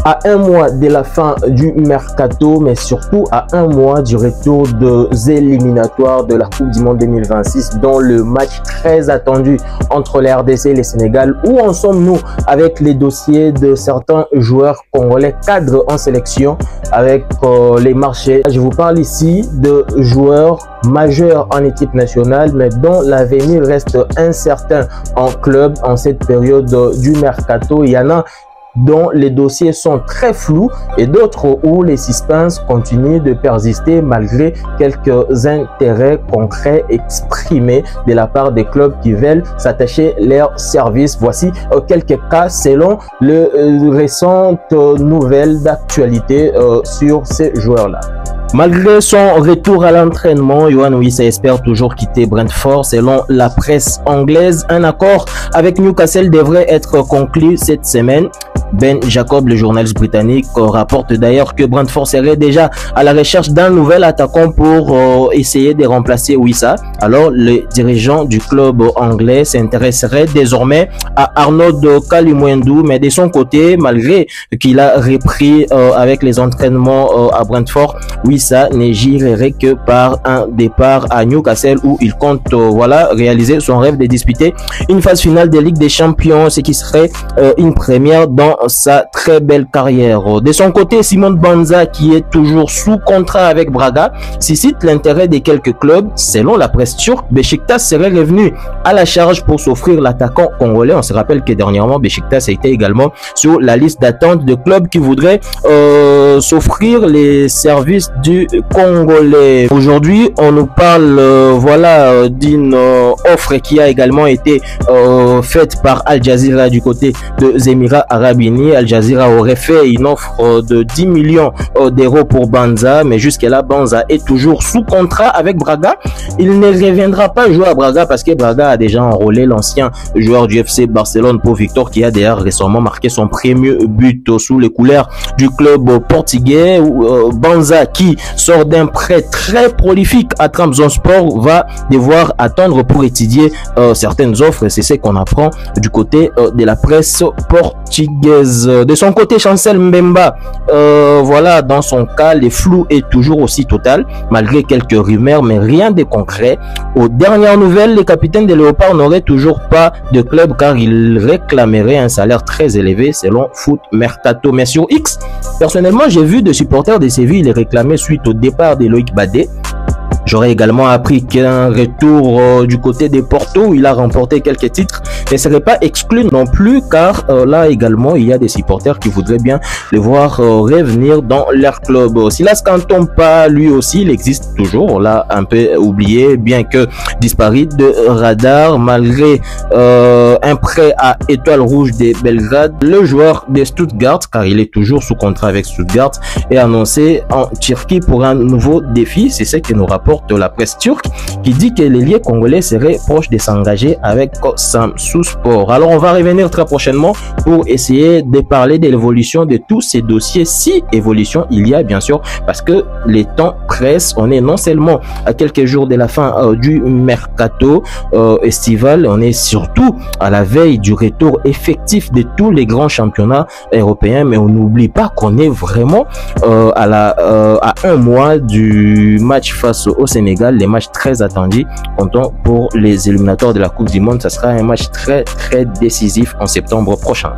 À un mois de la fin du mercato, mais surtout à un mois du retour des éliminatoires de la Coupe du Monde 2026, dont le match très attendu entre les RDC et les Sénégal. Où en sommes-nous avec les dossiers de certains joueurs congolais cadres en sélection avec les marchés? Je vous parle ici de joueurs majeurs en équipe nationale, mais dont l'avenir reste incertain en club en cette période du mercato. Il y en a dont les dossiers sont très flous et d'autres où les suspens continuent de persister malgré quelques intérêts concrets exprimés de la part des clubs qui veulent s'attacher leur service. Voici quelques cas selon les récentes nouvelles d'actualité sur ces joueurs-là. Malgré son retour à l'entraînement, Yohan Wissa espère toujours quitter Brentford. Selon la presse anglaise, un accord avec Newcastle devrait être conclu cette semaine. Ben Jacob, le journaliste britannique, rapporte d'ailleurs que Brentford serait déjà à la recherche d'un nouvel attaquant pour essayer de remplacer Wissa. Alors, les dirigeants du club anglais s'intéresseraient désormais à Arnaud Kalimwendou, mais de son côté, malgré qu'il a repris avec les entraînements à Brentford, Wissa n'agirait que par un départ à Newcastle où il compte réaliser son rêve de disputer une phase finale de Ligue des Champions, ce qui serait une première dans sa très belle carrière. De son côté, Simon Banza, qui est toujours sous contrat avec Braga, suscite l'intérêt de quelques clubs. Selon la presse turque, Beşiktaş serait revenu à la charge pour s'offrir l'attaquant congolais. On se rappelle que dernièrement, Beşiktaş a été également sur la liste d'attente de clubs qui voudraient s'offrir les services du Congolais. Aujourd'hui, on nous parle d'une offre qui a également été faite par Al Jazeera du côté des Émirats Arabes Unis. Al Jazeera aurait fait une offre de 10 millions d'euros pour Banza, mais jusqu'à-là, Banza est toujours sous contrat avec Braga. Il ne reviendra pas jouer à Braga parce que Braga a déjà enrôlé l'ancien joueur du FC Barcelone, Pau Victor, qui a d'ailleurs récemment marqué son premier but sous les couleurs du club portugais. Banza, qui sort d'un prêt très prolifique à Trabzonspor, va devoir attendre pour étudier certaines offres. C'est ce qu'on apprend du côté de la presse portugaise. De son côté, Chancel Mbemba, dans son cas, le flou est toujours aussi total, malgré quelques rumeurs, mais rien de concret. Aux dernières nouvelles, le capitaine des Léopards n'aurait toujours pas de club car il réclamerait un salaire très élevé selon Foot Mercato. Mais sur X, personnellement, j'ai vu des supporters de Séville les réclamer suite au départ de Loïc Badé. J'aurais également appris qu'un retour du côté des Porto, où il a remporté quelques titres, ne serait pas exclu non plus, car là également, il y a des supporters qui voudraient bien le voir revenir dans leur club. Silas Kantompa, lui aussi, il existe toujours, là un peu oublié, bien que disparu de radar, malgré un prêt à Étoile Rouge de Belgrade. Le joueur de Stuttgart, car il est toujours sous contrat avec Stuttgart, est annoncé en Turquie pour un nouveau défi. C'est ce que nous rapporte de la presse turque, qui dit que les liens congolais seraient proches de s'engager avec Samsung Sport. Alors on va revenir très prochainement pour essayer de parler de l'évolution de tous ces dossiers, si évolution il y a bien sûr, parce que les temps pressent. On est non seulement à quelques jours de la fin du mercato estival, on est surtout à la veille du retour effectif de tous les grands championnats européens, mais on n'oublie pas qu'on est vraiment à un mois du match face au Sénégal, les matchs très attendus. Comptons pour les éliminatoires de la Coupe du Monde, ça sera un match très décisif en septembre prochain.